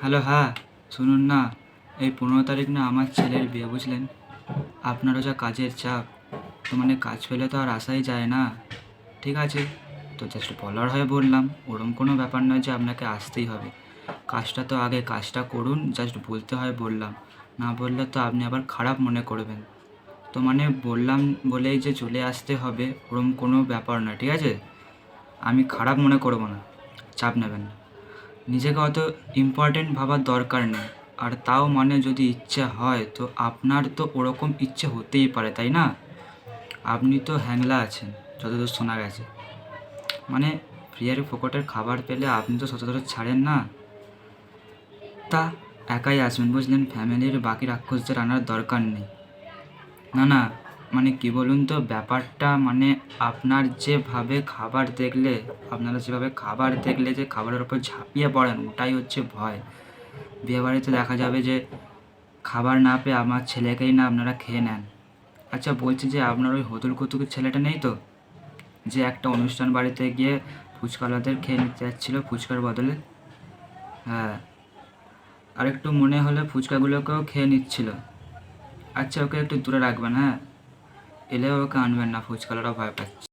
Hello, হ্যাঁ শুনুন না, এই 15 তারিখ না আমার ছেলের বিয়ে, বুঝলেন? আপনারও যা কাজের চাপ, তো মানে কাজ পেলে তো আর আসাই যায় না। ঠিক আছে, তো জাস্ট বলার হয়ে বললাম, ওরম কোনো ব্যাপার নয় যে আপনাকে আসতেই হবে। কাজটা তো আগে কাজটা করুন, জাস্ট বলতে হয় বললাম। না বললে তো আপনি আবার খারাপ মনে করবেন। তো মানে বললাম বলেই যে চলে আসতে হবে ওরম কোনো ব্যাপার না, ঠিক আছে? আমি খারাপ মনে করব না, চাপ নেবেন না। নিজেকে অত ইম্পর্ট্যান্ট ভাবার দরকার নেই। আর তাও মানে যদি ইচ্ছে হয় তো আপনার তো ওরকম ইচ্ছে হতেই পারে, তাই না? আপনি তো হ্যাংলা আছেন, যতদূর শোনা গেছে। মানে ফ্রিয়ার ফোকটের খাবার পেলে আপনি তো সচরাচর ছাড়েন না। তা একাই আসবেন, বুঝলেন? ফ্যামিলির বাকি রাক্ষসদের আনার দরকার নেই। না না, মানে কি বলুন তো ব্যাপারটা, মানে আপনারা যেভাবে খাবার দেখলে যে খাবারের ওপর ঝাঁপিয়ে পড়েন, ওটাই হচ্ছে ভয়। বিয়েবাড়িতে দেখা যাবে যে খাবার না পেয়ে আমার ছেলেকেই না আপনারা খেয়ে নেন। আচ্ছা বলছি যে আপনার ওই হতুল কুতুকের ছেলেটা নেই তো, যে একটা অনুষ্ঠান বাড়িতে গিয়ে ফুচকাওয়ালাদের খেয়ে নিতে যাচ্ছিলো ফুচকার বদলে? হ্যাঁ, আর একটু মনে হলে ফুচকাগুলোকেও খেয়ে নিচ্ছিল। আচ্ছা ওকে একটু দূরে রাখবেন, হ্যাঁ? এলেও ওকে আনবেন না, ফুচকাওয়ালারা ভয় পাচ্ছে।